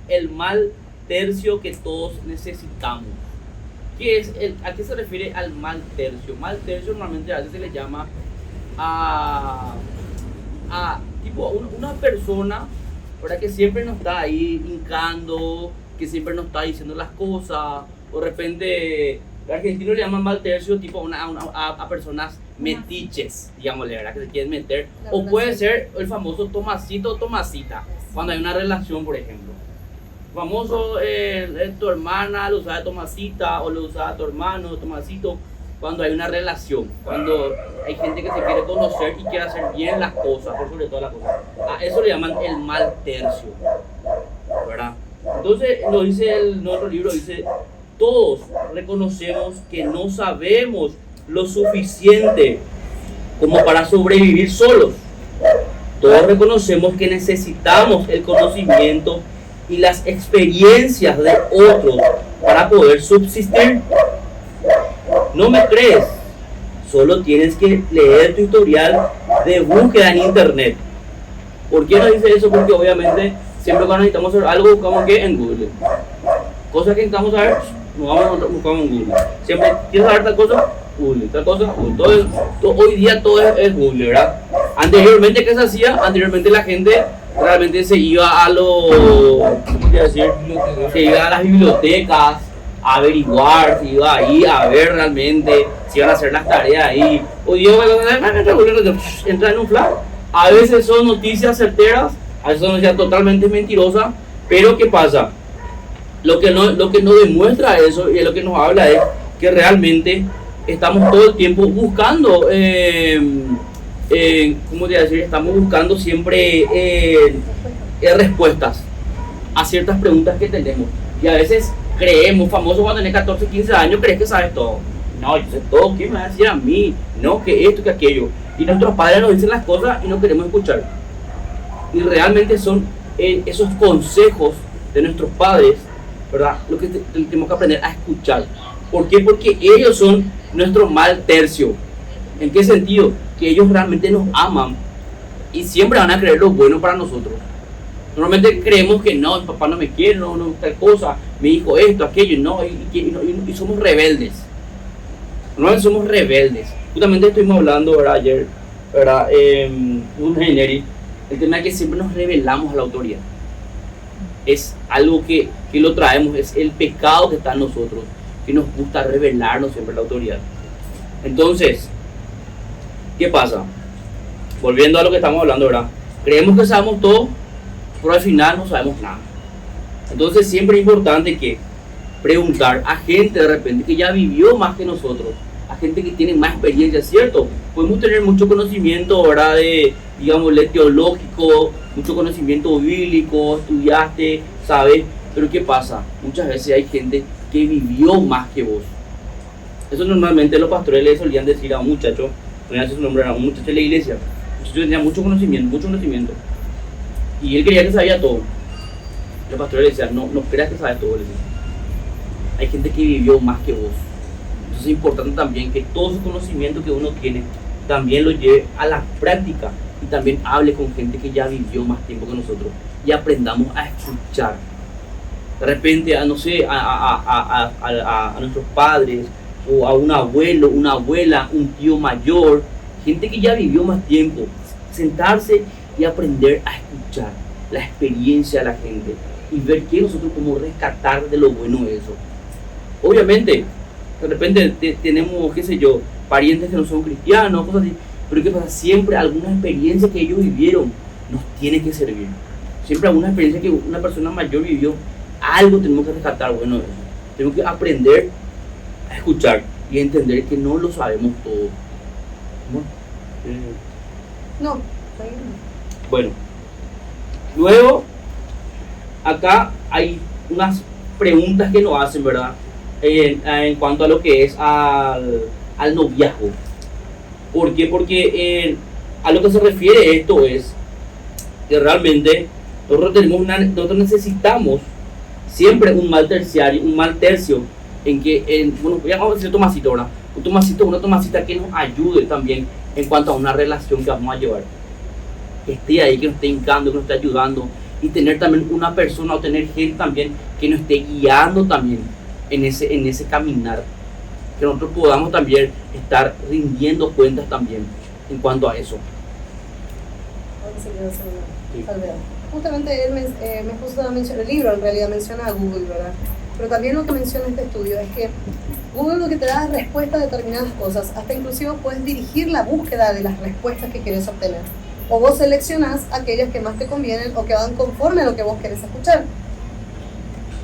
el mal tercio que todos necesitamos. ¿A qué se refiere al mal tercio? Mal tercio normalmente a veces se le llama a tipo una persona, ¿verdad? Que siempre nos está ahí hincando, que siempre nos está diciendo las cosas, o de repente el argentino le llaman mal tercio tipo a personas metiches, digámosle, ¿verdad? Que se quieren meter, o puede ser el famoso Tomasito o Tomasita, cuando hay una relación, por ejemplo. Famoso, tu hermana lo usa de Tomasita, o lo usa tu hermano, Tomasito, cuando hay una relación, cuando hay gente que se quiere conocer y quiere hacer bien las cosas, por sobre todas las cosas. A eso le llaman el mal tercio, ¿verdad? Entonces, lo dice en otro libro, dice, todos reconocemos que no sabemos lo suficiente como para sobrevivir solos. Todos reconocemos que necesitamos el conocimiento y las experiencias de otros para poder subsistir. ¿No me crees? Solo tienes que leer tu historial de búsqueda en internet. ¿Por qué nos dice eso? Porque obviamente siempre cuando necesitamos hacer algo buscamos que en Google. Cosas que necesitamos saber, nos vamos a buscar en Google. Siempre quieres saber tal cosa, Google, tal cosa, Google. Hoy día todo es Google, ¿verdad? Anteriormente, ¿qué se hacía? Anteriormente la gente realmente se iba a ¿cómo te decir? Se iba a las bibliotecas a averiguar, se iba ahí a ver realmente si iban a hacer las tareas ahí. Hoy día entra en un flash. A veces son noticias certeras, a veces son noticias totalmente mentirosas, pero ¿qué pasa? Lo que no demuestra eso y lo que nos habla es que realmente estamos todo el tiempo buscando, ¿cómo te voy a decir? Estamos buscando siempre respuestas a ciertas preguntas que tenemos. Y a veces creemos, famoso cuando tenés 14, 15 años, crees que sabes todo. No, yo sé todo, ¿qué me va a decir a mí? No, que esto, que aquello. Y nuestros padres nos dicen las cosas y no queremos escuchar. Y realmente son esos consejos de nuestros padres, ¿verdad? Lo que tenemos que aprender a escuchar. ¿Por qué? Porque ellos son nuestro mal tercio. ¿En qué sentido? Que ellos realmente nos aman y siempre van a querer lo bueno para nosotros. Normalmente creemos que no, mi papá no me quiere, no tal cosa, mi hijo esto, aquello, no, y somos rebeldes. Normalmente somos rebeldes. Justamente estuvimos hablando, ¿verdad? Ayer, ¿verdad? Un generi, el tema es que siempre nos rebelamos a la autoridad. Es algo que lo traemos, es el pecado que está en nosotros, que nos gusta rebelarnos siempre a la autoridad. Entonces, ¿qué pasa? Volviendo a lo que estamos hablando, ¿verdad? Creemos que sabemos todo, pero al final no sabemos nada. Entonces siempre es importante que preguntar a gente de repente que ya vivió más que nosotros, a gente que tiene más experiencia, ¿cierto? Podemos tener mucho conocimiento, ¿verdad? Digámosle, teológico, mucho conocimiento bíblico, estudiaste, ¿sabes? Pero ¿qué pasa? Muchas veces hay gente que vivió más que vos. Eso normalmente los pastores le solían decir a un muchacho, no sé su nombre, era un muchacho de la iglesia. El muchacho tenía mucho conocimiento. Y él creía que sabía todo. Los pastores le decían, no creas que sabes todo. Hay gente que vivió más que vos. Entonces es importante también que todo ese conocimiento que uno tiene también lo lleve a la práctica y también hable con gente que ya vivió más tiempo que nosotros y aprendamos a escuchar. De repente, a nuestros padres o a un abuelo, una abuela, un tío mayor, gente que ya vivió más tiempo, sentarse y aprender a escuchar la experiencia de la gente y ver qué nosotros podemos rescatar de lo bueno de eso. Obviamente, de repente tenemos, qué sé yo, parientes que no son cristianos, cosas así, pero ¿qué pasa? Siempre alguna experiencia que ellos vivieron nos tiene que servir. Siempre alguna experiencia que una persona mayor vivió, algo tenemos que rescatar bueno de eso. Tenemos que aprender a escuchar y a entender que no lo sabemos todo. No. Bueno, luego acá hay unas preguntas que nos hacen, ¿verdad? En cuanto a lo que es al noviazgo. ¿Por qué? Porque a lo que se refiere esto es que realmente nosotros necesitamos siempre un mal tercio en que, bueno, ya vamos a decir Tomasito, ¿verdad? Una Tomasita que nos ayude también en cuanto a una relación que vamos a llevar. Que esté ahí, que nos esté hincando, que nos esté ayudando, y tener también una persona o tener gente también que nos esté guiando también en ese caminar, que nosotros podamos también estar rindiendo cuentas también en cuanto a eso. Sí. Justamente él me puso a mencionar el libro, en realidad menciona a Google, ¿verdad? Pero también lo que menciona este estudio es que Google lo que te da es respuesta a determinadas cosas, hasta inclusive puedes dirigir la búsqueda de las respuestas que quieres obtener. O vos seleccionás aquellas que más te convienen o que van conforme a lo que vos querés escuchar.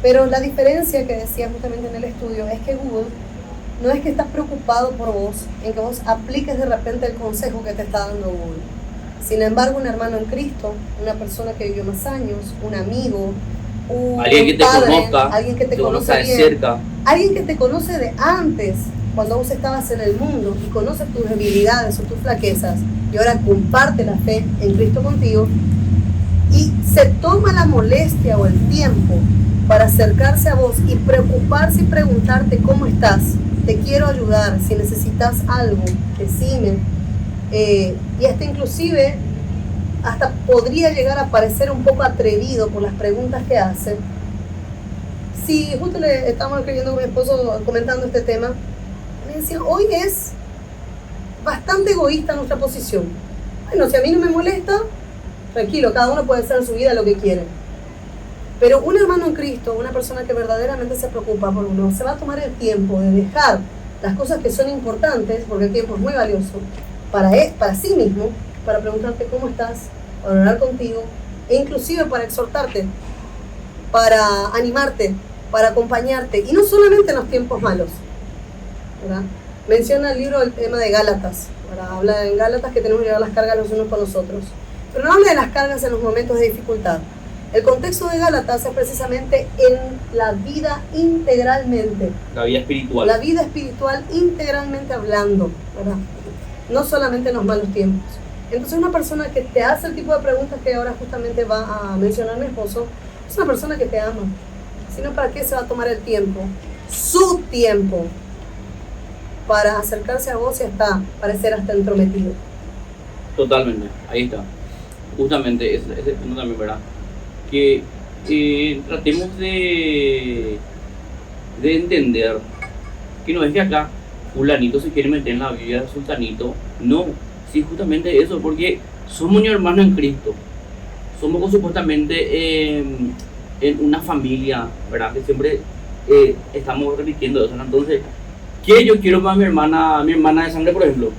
Pero la diferencia que decía justamente en el estudio es que Google no es que está preocupado por vos, en que vos apliques de repente el consejo que te está dando Google. Sin embargo, un hermano en Cristo, una persona que vivió más años, un amigo, alguien que te padre, conozca, alguien que te conoce de bien, cerca, alguien que te conoce de antes, cuando vos estabas en el mundo y conoce tus debilidades o tus flaquezas y ahora comparte la fe en Cristo contigo y se toma la molestia o el tiempo para acercarse a vos y preocuparse y preguntarte cómo estás, te quiero ayudar, si necesitas algo, decime. Y hasta inclusive hasta podría llegar a parecer un poco atrevido por las preguntas que hace. Sí, justo le estábamos escribiendo con mi esposo comentando este tema, me decía, hoy es bastante egoísta nuestra posición. Bueno, si a mí no me molesta, tranquilo, cada uno puede hacer en su vida lo que quiere. Pero un hermano en Cristo, una persona que verdaderamente se preocupa por uno, se va a tomar el tiempo de dejar las cosas que son importantes, porque el tiempo es muy valioso, para sí mismo, para preguntarte cómo estás, para orar contigo, e inclusive para exhortarte, para animarte, para acompañarte, y no solamente en los tiempos malos, ¿verdad? Menciona el libro el tema de Gálatas, ¿verdad? Habla en Gálatas que tenemos que llevar las cargas los unos con los otros, pero no habla de las cargas en los momentos de dificultad. El contexto de Gálatas es precisamente en la vida integralmente. La vida espiritual. La vida espiritual integralmente hablando, ¿verdad? No solamente en los malos tiempos. Entonces una persona que te hace el tipo de preguntas que ahora justamente va a mencionar mi esposo, es una persona que te ama. Sino para qué se va a tomar el tiempo, su tiempo, para acercarse a vos y hasta parecer hasta entrometido. Totalmente, ahí está. Justamente ese punto también, ¿verdad? Que tratemos de entender que no es que acá fulanito se quiere meter en la vida de sultanito. No, sí, justamente eso, porque somos un hermano en Cristo. Somos supuestamente en una familia, ¿verdad? Que siempre estamos repitiendo eso, ¿no? Entonces, ¿qué yo quiero para mi hermana de sangre, por ejemplo?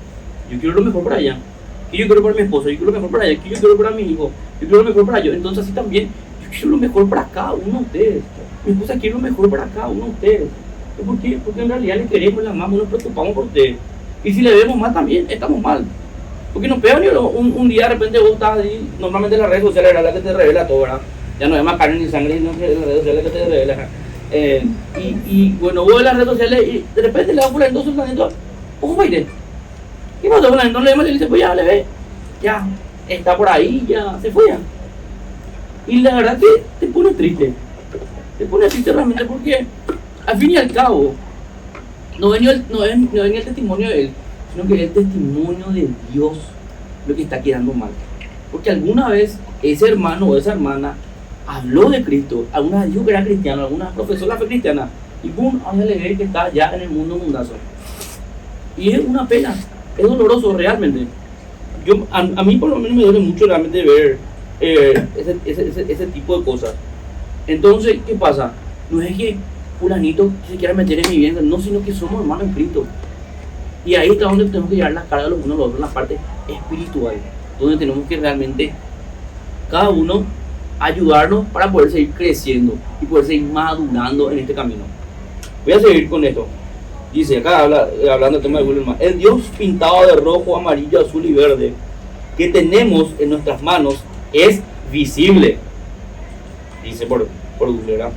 Yo quiero lo mejor para ella. ¿Qué yo quiero para mi esposo? Yo quiero lo mejor para ella. ¿Qué yo quiero para mi hijo? Yo quiero lo mejor para yo. Entonces, así también, yo quiero lo mejor para cada uno de ustedes. Mi esposa quiere lo mejor para cada uno de ustedes. ¿Por qué? Porque en realidad le queremos, le amamos, nos preocupamos por ustedes. Y si le vemos mal también, estamos mal. Porque nos pegan un día de repente vos estás ahí, normalmente en las redes sociales era la que te revela todo, ¿verdad? Ya no es más carne ni sangre, sino que en las redes sociales que te revela. Y bueno, vos en las redes sociales y de repente le da fulanito a sultanito, ojo, baile. ¿Qué pasa, fulanito? No le llamas y le dice, pues ya, le ve. Ya, está por ahí, ya, se fue ya. Y la verdad que te pone triste. Te pone triste realmente porque, al fin y al cabo, no venía el testimonio de él, sino que es el testimonio de Dios lo que está quedando mal. Porque alguna vez ese hermano o esa hermana habló de Cristo, alguna vez dijo que era cristiano, alguna vez profesó la fe cristiana, y boom, ahora le ve que está ya en el mundo mundazo. Y es una pena, es doloroso realmente. A mí por lo menos me duele mucho realmente ver ese tipo de cosas. Entonces, ¿qué pasa? No es que fulanito se quiera meter en mi vida, no, sino que somos hermanos en Cristo. Y ahí está donde tenemos que llevar la carga los unos a los otros, en la parte espiritual, donde tenemos que realmente, cada uno, ayudarnos para poder seguir creciendo y poder seguir madurando en este camino. Voy a seguir con esto. Dice acá, hablando del tema de William, el Dios pintado de rojo, amarillo, azul y verde que tenemos en nuestras manos es visible. Dice por Google, ¿verdad?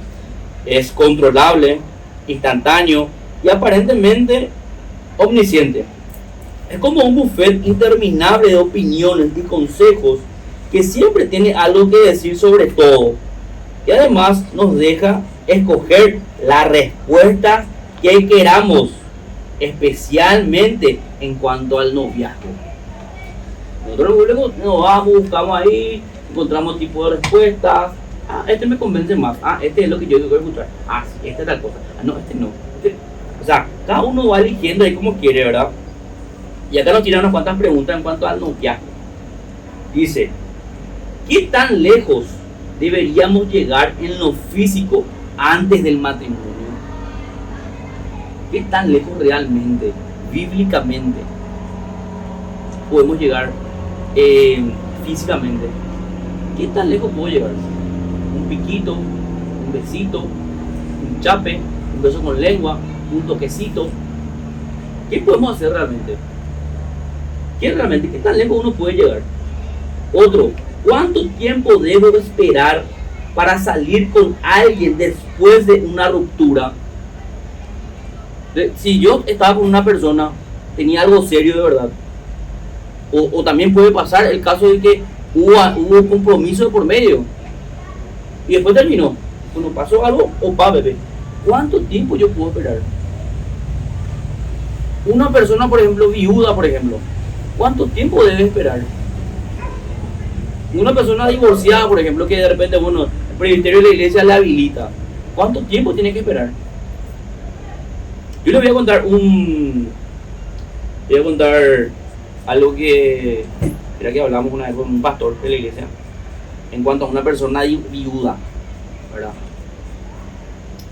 Es controlable, instantáneo y aparentemente omnisciente. Es como un buffet interminable de opiniones y consejos que siempre tiene algo que decir sobre todo. Y además nos deja escoger la respuesta que queramos, especialmente en cuanto al noviazgo. Nosotros luego nos vamos, buscamos ahí encontramos tipo de respuestas. Ah, este me convence más. Ah, este es lo que yo quiero escuchar. Ah, sí, este es tal cosa. Ah, no, este no. O sea, cada uno va eligiendo ahí como quiere, ¿verdad? Y acá nos tiran unas cuantas preguntas en cuanto al noviazgo. Dice, ¿qué tan lejos deberíamos llegar en lo físico antes del matrimonio? ¿Qué tan lejos realmente, bíblicamente, podemos llegar físicamente? ¿Qué tan lejos puedo llegar? Un piquito, un besito, un chape, un beso con lengua, un toquecito. ¿Qué podemos hacer realmente? ¿Qué tan lejos uno puede llegar? Otro, ¿cuánto tiempo debo esperar para salir con alguien después de una ruptura? Si yo estaba con una persona, tenía algo serio de verdad. O también puede pasar el caso de que hubo un compromiso de por medio y después terminó. Cuando pasó algo, opa, bebé. ¿Cuánto tiempo yo puedo esperar? Una persona, por ejemplo, viuda, por ejemplo, ¿cuánto tiempo debe esperar? Una persona divorciada, por ejemplo, que de repente, bueno, el presbiterio de la iglesia la habilita, ¿cuánto tiempo tiene que esperar? Yo les voy a contar algo que era que hablamos una vez con un pastor de la iglesia en cuanto a una persona viuda, ¿verdad?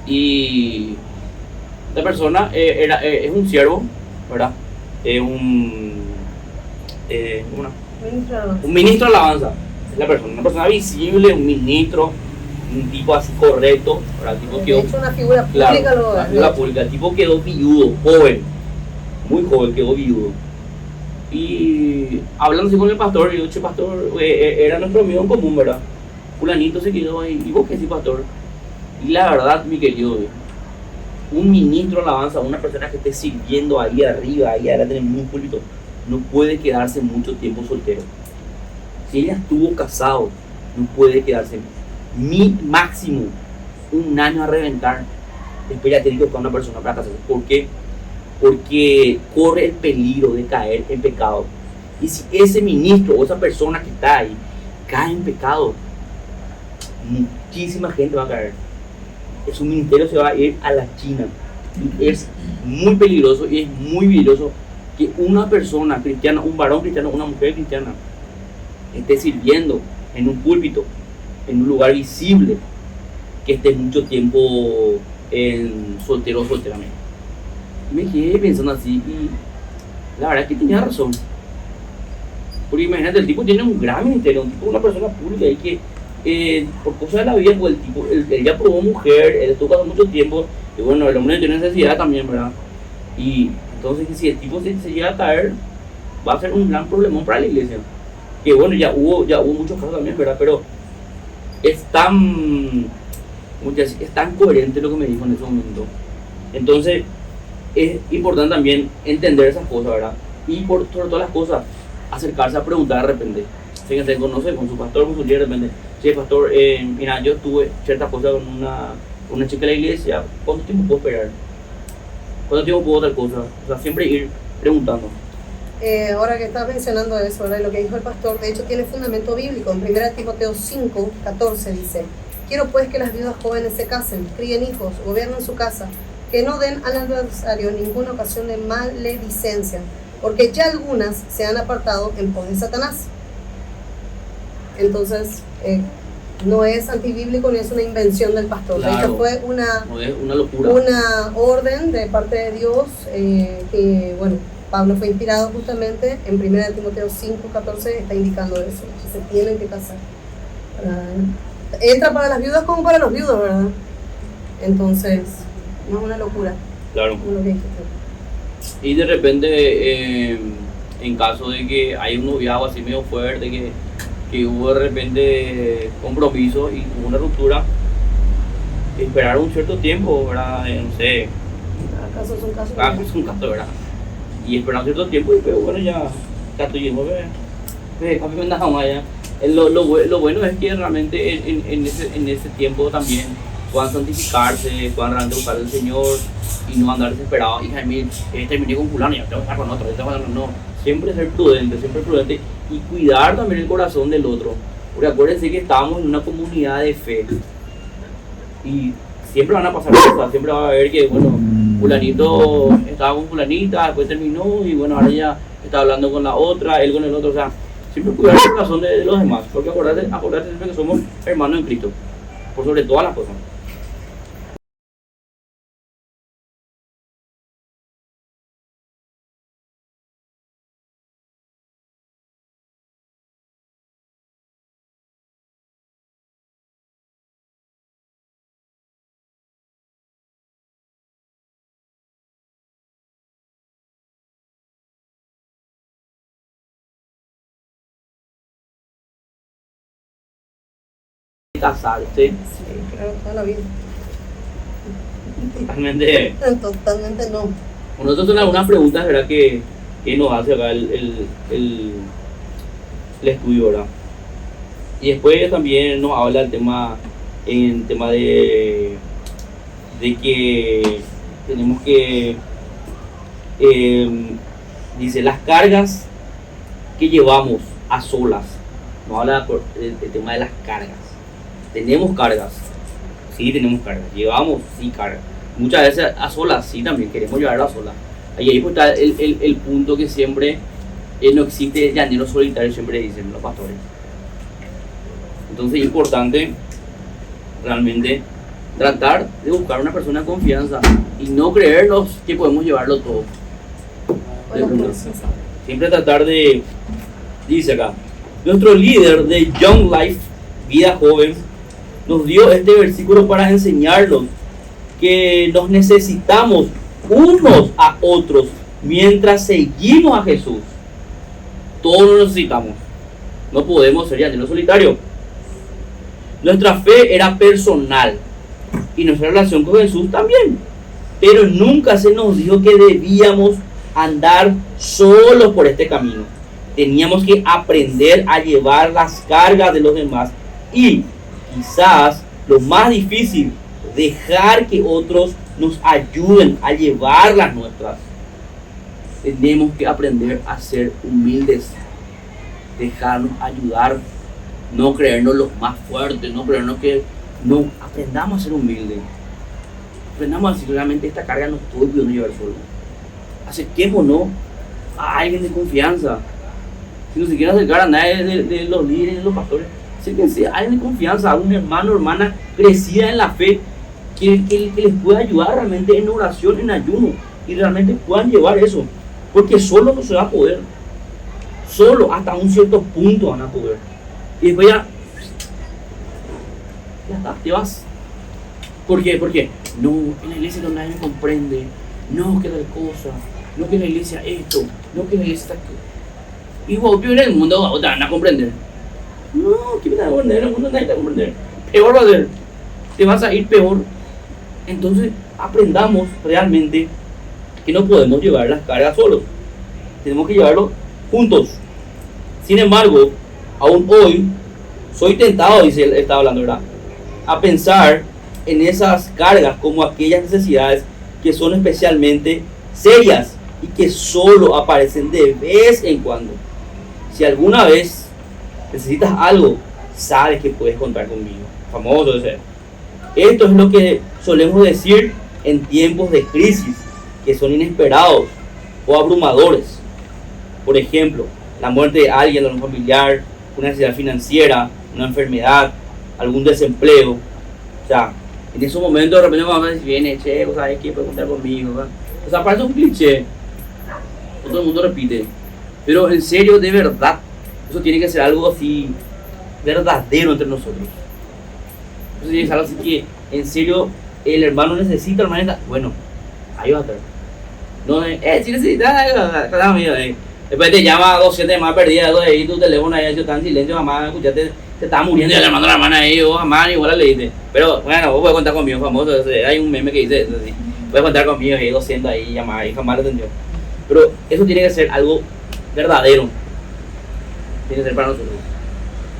Y la persona es un siervo, ¿verdad? Es un ministro de alabanza. Es la persona, una persona visible, un ministro, un tipo así correcto, ¿verdad? Tipo de hecho, una figura pública, claro, una figura pública. El tipo quedó viudo, joven, muy joven, quedó viudo. Y hablando así con el pastor, yo dije, pastor, era nuestro amigo en común, ¿verdad? Fulanito se quedó ahí, y vos qué sí, pastor. Y la verdad, mi querido, un ministro de alabanza, una persona que esté sirviendo ahí arriba, ahí adelante en un púlpito, no puede quedarse mucho tiempo soltero. Si ella estuvo casado, no puede quedarse máximo un año a reventar. Después ya tiene que buscar una persona para casarse. ¿Por qué? Porque corre el peligro de caer en pecado. Y si ese ministro o esa persona que está ahí cae en pecado, muchísima gente va a caer. Su ministerio se va a ir a la China. Y es muy peligroso, y es muy peligroso que una persona cristiana, un varón cristiano, una mujer cristiana, esté sirviendo en un púlpito, en un lugar visible, que esté mucho tiempo en soltero o solteramente. Y me quedé pensando así, y la verdad es que tenía razón. Porque imagínate, el tipo tiene un gran ministerio, un tipo, una persona pública y que por cosas de la vida, pues el tipo, él ya probó mujer, él estuvo casado mucho tiempo, y bueno, el hombre tiene necesidad también, ¿verdad? Y entonces si el tipo se llega a caer, va a ser un gran problemón para la iglesia. Que bueno, ya hubo muchos casos también, ¿verdad? Pero es tan coherente lo que me dijo en ese momento. Entonces es importante también entender esas cosas, ¿verdad? Y por sobre todas las cosas, acercarse a preguntar de repente. Fíjense, conoce con su pastor, con su líder de repente. Sí, pastor, mira, yo tuve ciertas cosas con una chica de la iglesia. ¿Cuánto tiempo puedo esperar? ¿Cuánto tiempo puedo otra cosa? O sea, siempre ir preguntando. Ahora que estás mencionando eso, ¿verdad? Lo que dijo el pastor, de hecho tiene fundamento bíblico. En 1 Timoteo 5, 14 dice: quiero pues que las viudas jóvenes se casen, críen hijos, gobiernen su casa, que no den al adversario ninguna ocasión de maledicencia, porque ya algunas se han apartado en pos de Satanás. Entonces, no es antibíblico ni es una invención del pastor. Claro, de hecho, fue una locura, una orden de parte de Dios que, bueno, Pablo fue inspirado justamente en 1 Timoteo 5, 14, está indicando eso, que se tienen que casar. Entra para las viudas como para los viudos, ¿verdad? Entonces, no es una locura. Claro. Y de repente, en caso de que hay un noviazgo así medio fuerte, que hubo de repente compromiso y hubo una ruptura, esperar un cierto tiempo, ¿verdad? No sé. Cada caso es un caso. Cada caso es un caso, ¿verdad? Y esperar un cierto tiempo y pero bueno, ya estoy lleno de café me andaba allá. Lo bueno es que realmente en ese tiempo también puedan santificarse, puedan realmente buscar al Señor y no andar desesperados. Hija de mí, terminé con fulano y ya tengo que estar con otro, no. Siempre ser prudente y cuidar también el corazón del otro. Porque acuérdense que estábamos en una comunidad de fe. Y siempre van a pasar cosas, siempre va a haber que, bueno, fulanito estaba con fulanita, después terminó y bueno, ahora ya está hablando con la otra, él con el otro, o sea, siempre cuidar el corazón de los demás, porque acordate siempre que somos hermanos en Cristo, por sobre todas las cosas. Casarse, Sí, claro, toda la vida. realmente. Totalmente no. Nosotros son algunas preguntas, ¿verdad? Que nos hace acá el estudio, ¿verdad? Y después también nos habla el tema de que tenemos que, dice, las cargas que llevamos a solas. Nos habla el tema de las cargas. Tenemos cargas, sí tenemos cargas. Llevamos, sí, cargas. Muchas veces a solas, sí, también queremos llevarlo a solas. Ahí pues está el punto que siempre no existe llanero solitario, siempre dicen los pastores. Entonces es importante realmente tratar de buscar una persona de confianza y no creernos que podemos llevarlo todo. Siempre tratar de, dice acá, nuestro líder de Young Life, vida joven, nos dio este versículo para enseñarnos que nos necesitamos unos a otros mientras seguimos a Jesús. Todos nos necesitamos. No podemos ser llanero solitario. Nuestra fe era personal y nuestra relación con Jesús también. Pero nunca se nos dijo que debíamos andar solos por este camino. Teníamos que aprender a llevar las cargas de los demás y quizás lo más difícil, dejar que otros nos ayuden a llevar las nuestras. Tenemos que aprender a ser humildes, dejarnos ayudar, no creernos los más fuertes, no creernos que no, aprendamos a ser humildes, aprendamos a decir realmente esta carga no estoy pudiendo llevar solo. Acerquémonos a alguien de confianza. Si no se quiere acercar a nadie de los líderes, de los pastores, acérquense a alguien de confianza, a un hermano o hermana crecida en la fe, que les pueda ayudar realmente en oración, en ayuno, y realmente puedan llevar eso, porque solo no se va a poder, solo hasta un cierto punto van a poder, y después ya está, te vas. ¿Por qué? Porque no, en la iglesia nadie me comprende, no que tal cosa, no que en la iglesia esto, no que en la iglesia está. Y vos en el mundo vos te van a comprender. No, ¿qué me van a comprender? El mundo nadie te va a comprender. Peor va a ser, te vas a ir peor. Entonces aprendamos realmente que no podemos llevar las cargas solos, tenemos que llevarlo juntos. Sin embargo, aún hoy soy tentado, dice él, está hablando, ¿verdad?, a pensar en esas cargas como aquellas necesidades que son especialmente serias y que solo aparecen de vez en cuando. Si alguna vez necesitas algo, sabes que puedes contar conmigo. Famoso ese. Esto es lo que solemos decir en tiempos de crisis que son inesperados o abrumadores. Por ejemplo, la muerte de alguien, de un familiar, una necesidad financiera, una enfermedad, algún desempleo. O sea, en esos momentos de repente vamos a decir, viene, che, ¿sabes qué? Puedes contar conmigo, ¿verdad? O sea, parece un cliché, todo el mundo repite, pero en serio, de verdad, eso tiene que ser algo así verdadero entre nosotros. Eso tiene que ser algo así que, en serio, el hermano necesita, la hermana, bueno, ahí va a estar. No, si necesitas, claro, amigo, después te llama a 200 más perdidas, y tu teléfono ahí está en silencio, mamá, escuchaste, te estaba muriendo y le mando a la hermana ahí, vos jamás igual le dices, pero bueno, vos puedes contar conmigo, famoso, hay un meme que dice eso, ¿sí? Puedes contar conmigo, hay 200 ahí, llamada, y jamás le atendió. Pero eso tiene que ser algo verdadero, tiene que ser para nosotros.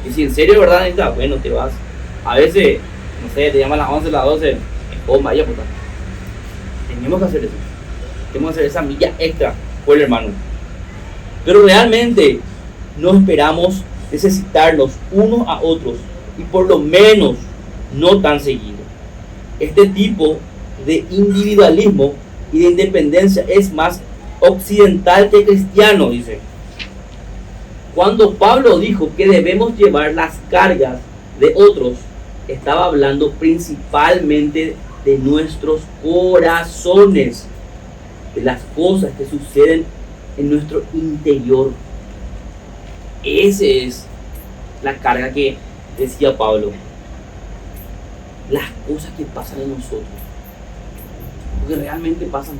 Y si en serio, verdad, necesitas, bueno, te vas. A veces, no sé, te llaman a las 11, a las 12, oh, vaya puta. Tenemos que hacer eso. Tenemos que hacer esa milla extra por el hermano. Pero realmente no esperamos necesitarnos unos a otros y por lo menos no tan seguido. Este tipo de individualismo y de independencia es más occidental que cristiano, dice. Cuando Pablo dijo que debemos llevar las cargas de otros, estaba hablando principalmente de nuestros corazones, de las cosas que suceden en nuestro interior. Esa es la carga que decía Pablo. Las cosas que pasan en nosotros. Porque realmente pasan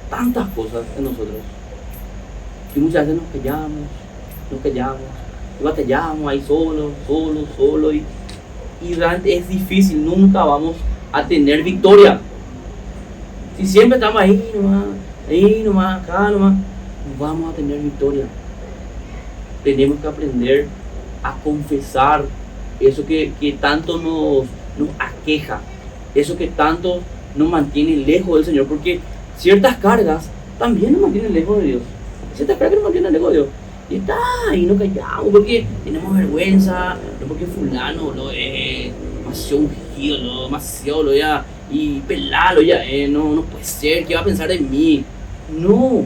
tantas cosas en nosotros que muchas veces nos callamos y batallamos ahí solo y realmente es difícil, nunca vamos a tener victoria. Si siempre estamos ahí nomás, acá nomás, no vamos a tener victoria. Tenemos que aprender a confesar eso que tanto nos aqueja, eso que tanto nos mantiene lejos del Señor, porque ciertas cargas también nos mantienen lejos de Dios. Ciertas cargas nos mantienen lejos de Dios. Y está, y nos callamos porque tenemos vergüenza, no porque fulano lo es demasiado ungido, lo demasiado ya, y pelalo ya, no puede ser, ¿qué va a pensar de mí? No,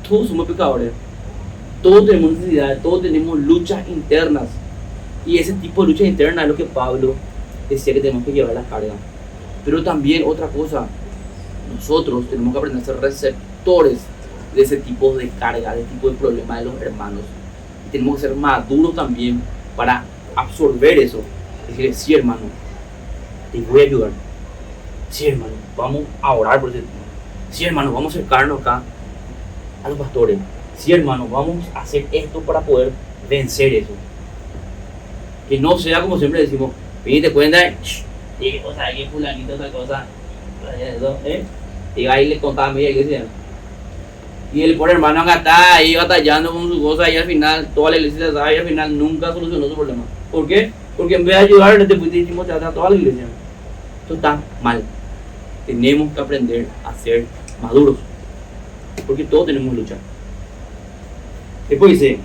todos somos pecadores, todos tenemos necesidades, todos tenemos luchas internas, y ese tipo de luchas internas es lo que Pablo decía que tenemos que llevar la carga. Pero también otra cosa, nosotros tenemos que aprender a ser receptores de ese tipo de carga, de ese tipo de problemas de los hermanos. Y tenemos que ser maduros también para absorber eso. Decir, sí hermano, te voy a ayudar. Sí hermano, vamos a orar por ese tema. Sí hermano, vamos a acercarnos acá a los pastores. Sí hermano, vamos a hacer esto para poder vencer eso. Que no sea como siempre decimos, y te cuenta, o sea, que fulanito otra cosa, y ahí le contaba a mi iglesia. Y el pobre hermano acá está ahí batallando con su cosa y al final toda la iglesia sabe y al final nunca solucionó su problema. ¿Por qué? Porque en vez de ayudarle te fuiste y hicimos tratar a toda la iglesia. Esto está mal. Tenemos que aprender a ser maduros. Porque todos tenemos lucha. Después dice,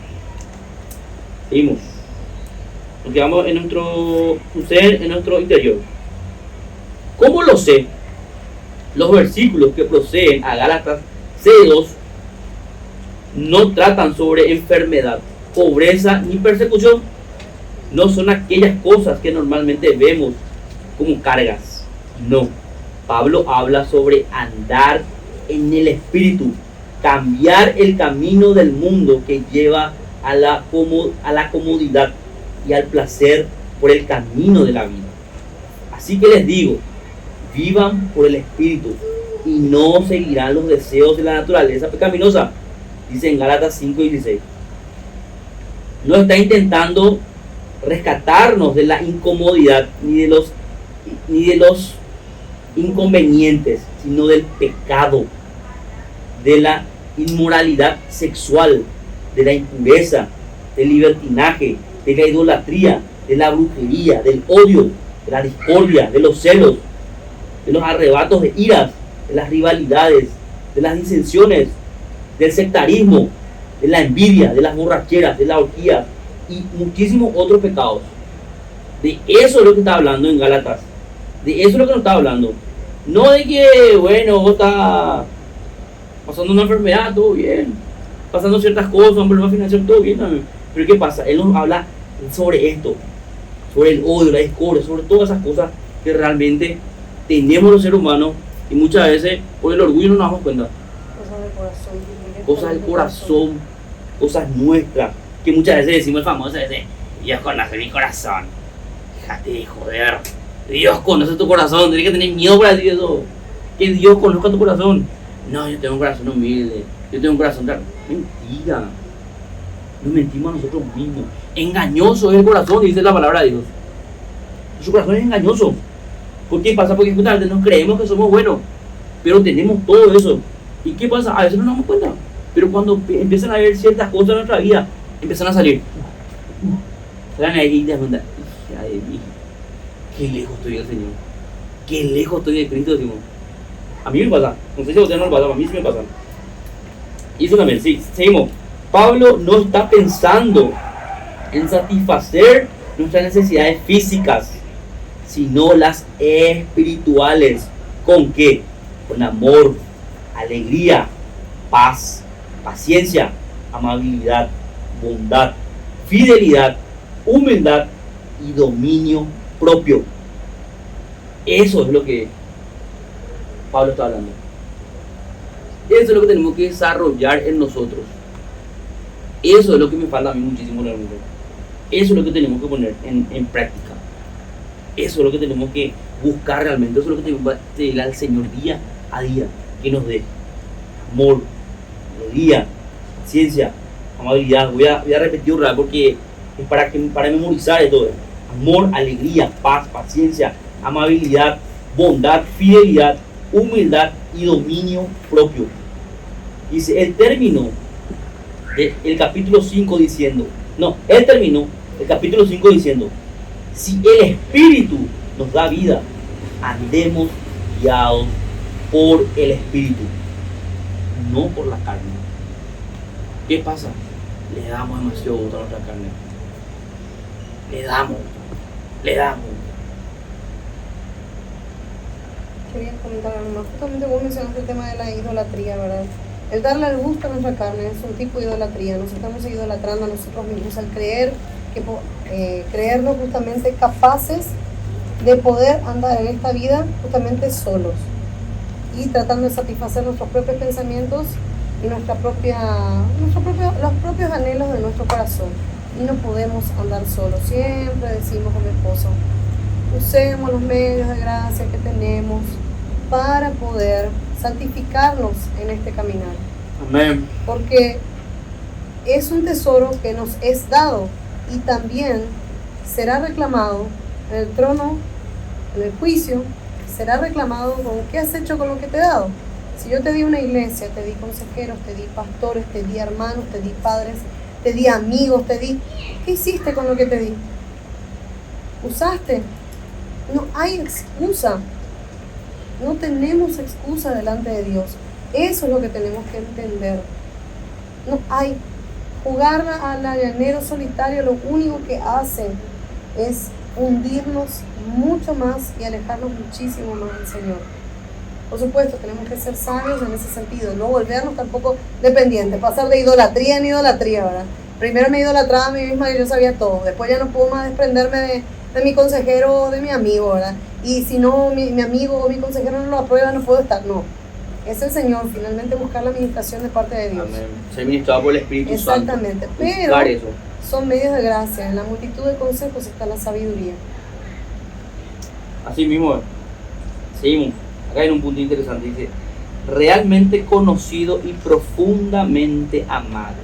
seguimos. Nos quedamos en nuestro ser, en nuestro interior. ¿Cómo lo sé? Los versículos que proceden a Gálatas 6:2 no tratan sobre enfermedad, pobreza ni persecución. No son aquellas cosas que normalmente vemos como cargas. No. Pablo habla sobre andar en el Espíritu, cambiar el camino del mundo que lleva a la comodidad y al placer por el camino de la vida. Así que les digo, vivan por el Espíritu y no seguirán los deseos de la naturaleza pecaminosa. Dice en Gálatas 5:16. No está intentando rescatarnos de la incomodidad ni de los inconvenientes, sino del pecado, de la inmoralidad sexual, de la impureza, del libertinaje, de la idolatría, de la brujería, del odio, de la discordia, de los celos, de los arrebatos de iras, de las rivalidades, de las disensiones, del sectarismo, de la envidia, de las borracheras, de la orgía y muchísimos otros pecados. De eso es lo que está hablando en Gálatas. De eso es lo que nos está hablando. No de que, bueno, vos estás pasando una enfermedad, todo bien, pasando ciertas cosas, un problema financiero, todo bien también. Pero ¿qué pasa? Él nos habla sobre esto, sobre el odio, la discordia, sobre todas esas cosas que realmente tenemos los seres humanos y muchas veces por el orgullo no nos damos cuenta. Cosas del corazón, cosas nuestras, que muchas veces decimos el famoso ese, Dios conoce mi corazón. Fíjate de joder, Dios conoce tu corazón, tienes que tener miedo para decir eso, que Dios conozca tu corazón. No, yo tengo un corazón humilde, yo tengo un corazón mentira. Nos mentimos a nosotros mismos. Engañoso es el corazón, dice la palabra de Dios. Nuestro corazón es engañoso. ¿Por qué pasa? Porque justamente nos creemos que somos buenos, pero tenemos todo eso. ¿Y qué pasa? A veces no nos damos cuenta. Pero cuando empiezan a ver ciertas cosas en nuestra vida, empiezan a salir. Salen ahí y te das cuenta, hija de mí, qué lejos estoy del Señor. Qué lejos estoy de Cristo, decimos. A mí me pasa. No sé si a ustedes no les pasa, a mí sí me pasa. Y eso también, sí. Seguimos. Pablo no está pensando en satisfacer nuestras necesidades físicas, sino las espirituales. ¿Con qué? Con amor, alegría, paz, paciencia, amabilidad, bondad, fidelidad, humildad y dominio propio. Eso es lo que Pablo está hablando. Eso es lo que tenemos que desarrollar en nosotros. Eso es lo que me falta a mí muchísimo en el mundo. Eso es lo que tenemos que poner en práctica. Eso es lo que tenemos que buscar realmente. Eso es lo que tenemos que pedirle al Señor día a día. Que nos dé amor, alegría, paciencia, amabilidad. Voy a repetir otra vez porque es para memorizar esto. Amor, alegría, paz, paciencia, amabilidad, bondad, fidelidad, humildad y dominio propio. Dice, él terminó el capítulo 5 diciendo, él terminó el capítulo 5 diciendo, si el Espíritu nos da vida, andemos guiados por el Espíritu, no por la carne. ¿Qué pasa? Le damos demasiado gusto a nuestra carne. Le damos. Quería comentar algo más. Justamente vos mencionaste el tema de la idolatría, ¿verdad? El darle el gusto a nuestra carne es un tipo de idolatría. Nos estamos idolatrando a nosotros mismos al creernos justamente capaces de poder andar en esta vida justamente solos y tratando de satisfacer nuestros propios pensamientos y los propios anhelos de nuestro corazón. Y no podemos andar solos. Siempre decimos con mi esposo, usemos los medios de gracia que tenemos para poder santificarnos en este caminar. Amén. Porque es un tesoro que nos es dado y también será reclamado en el trono, en el juicio, será reclamado con qué has hecho con lo que te he dado. Si yo te di una iglesia, te di consejeros, te di pastores, te di hermanos, te di padres, te di amigos, ¿qué hiciste con lo que te di? ¿Usaste? No hay excusa. No tenemos excusa delante de Dios. Eso es lo que tenemos que entender. No hay. Jugar al llanero solitario lo único que hace es hundirnos mucho más y alejarnos muchísimo más del Señor. Por supuesto, tenemos que ser sabios en ese sentido, no volvernos tampoco dependientes, pasar de idolatría en idolatría, ¿verdad? Primero me idolatraba a mí misma y yo sabía todo, después ya no puedo más desprenderme de mi consejero o de mi amigo, ¿verdad? Y si no, mi amigo o mi consejero no lo aprueba, no puedo estar, no. Es el Señor, finalmente buscar la administración de parte de Dios. Amén. Ser ministrado por el Espíritu Santo. Exactamente, pero son medios de gracia, en la multitud de consejos está la sabiduría. Así mismo, seguimos. Acá hay un punto interesante, dice, realmente conocido y profundamente amado.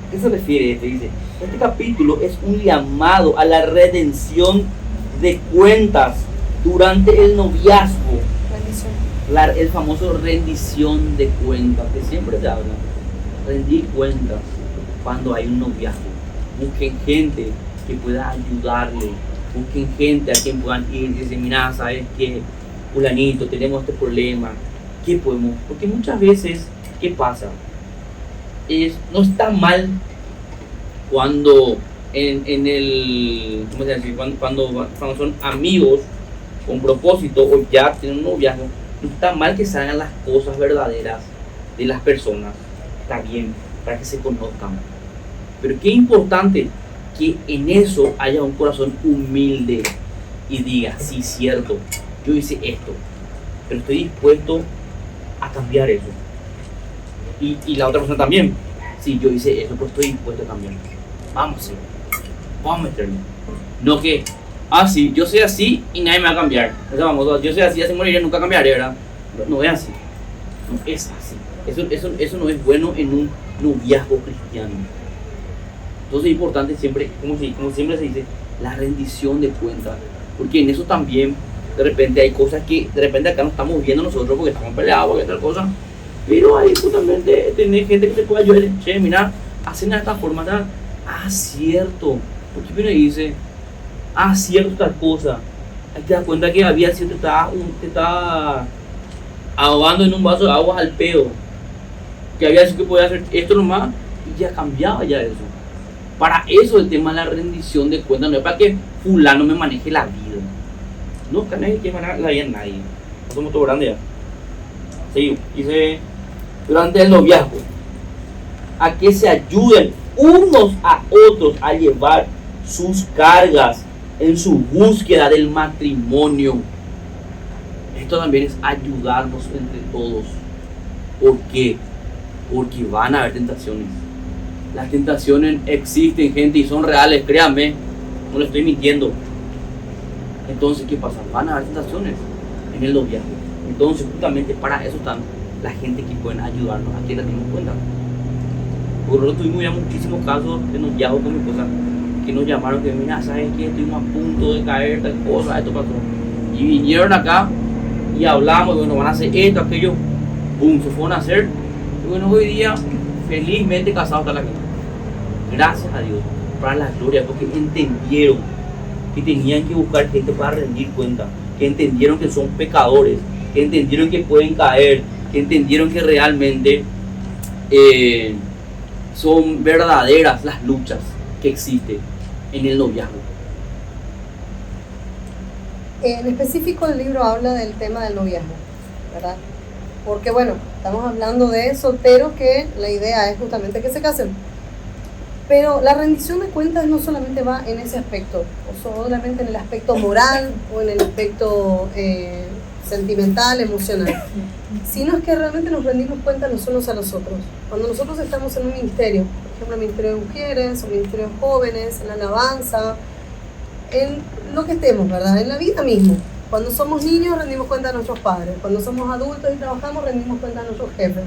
¿A qué se refiere esto? Dice, este capítulo es un llamado a la redención de cuentas durante el noviazgo. El famoso rendición de cuentas, que siempre se habla. Rendir cuentas cuando hay un noviazgo. Busquen gente que pueda ayudarle. Busquen gente a quien puedan ir y decir, mira, ¿sabes qué? Fulanito, tenemos este problema. ¿Qué podemos? Porque muchas veces, ¿qué pasa? No está mal cuando ¿cómo se dice? Cuando son amigos con propósito o ya tienen un noviazgo, no está mal que salgan las cosas verdaderas de las personas. Está bien, para que se conozcan. Pero qué importante que en eso haya un corazón humilde y diga, sí, cierto, yo hice esto, pero estoy dispuesto a cambiar eso. Y la otra persona también, sí, yo hice eso, pero estoy dispuesto a cambiar. Vamos a meterme. No que, sí, yo soy así y nadie me va a cambiar. O sea, yo soy así, así moriré, nunca cambiaré, ¿verdad? No es así. No es así. Eso no es bueno en un noviazgo cristiano. Entonces es importante siempre, como siempre se dice, la rendición de cuentas. Porque en eso también, de repente hay cosas que de repente acá no estamos viendo nosotros porque estamos peleados, porque tal cosa. Pero ahí justamente tener gente que te pueda ayudar. Che, mira, hacen de esta forma, tal. Cierto. Porque viene y dice, cierto tal cosa. Ahí te das cuenta que había cierto, te estaba ahogando en un vaso de agua al pedo. Que había sido que podía hacer esto nomás y ya cambiaba ya eso. Para eso el tema de la rendición de cuentas no es para que fulano me maneje la vida. No, que nadie quiere manejar la vida de nadie. No somos todos grandes ya. Sí, dice, durante el noviazgo, a que se ayuden unos a otros a llevar sus cargas en su búsqueda del matrimonio. Esto también es ayudarnos entre todos. ¿Por qué? Porque van a haber tentaciones. Las tentaciones existen, gente, y son reales, créanme, no les estoy mintiendo. Entonces, ¿qué pasa? Van a haber tentaciones en el noviazgo. Entonces, justamente para eso están la gente que pueden ayudarnos a que la tengamos en cuenta. Porque nosotros tuvimos ya muchísimos casos de noviazgo con mi esposa que nos llamaron que, mira, ¿sabes qué? Estuvimos a punto de caer, tal cosa, esto pasó. Y vinieron acá y hablamos, y bueno, van a hacer esto, aquello, boom, se fueron a hacer. Y bueno, hoy día, felizmente casados está la gente. Gracias a Dios, para la gloria, porque entendieron que tenían que buscar gente para rendir cuenta, que entendieron que son pecadores, que entendieron que pueden caer, que entendieron que realmente son verdaderas las luchas que existen en el noviazgo. En específico el libro habla del tema del noviazgo, ¿verdad? Porque bueno, estamos hablando de solteros que la idea es justamente que se casen. Pero la rendición de cuentas no solamente va en ese aspecto, o solamente en el aspecto moral o en el aspecto sentimental, emocional, sino es que realmente nos rendimos cuentas los unos a los otros. Cuando nosotros estamos en un ministerio, por ejemplo, el ministerio de mujeres, o ministerio de jóvenes, en la alabanza, en lo que estemos, ¿verdad? En la vida mismo. Cuando somos niños rendimos cuenta a nuestros padres, cuando somos adultos y trabajamos rendimos cuenta a nuestros jefes.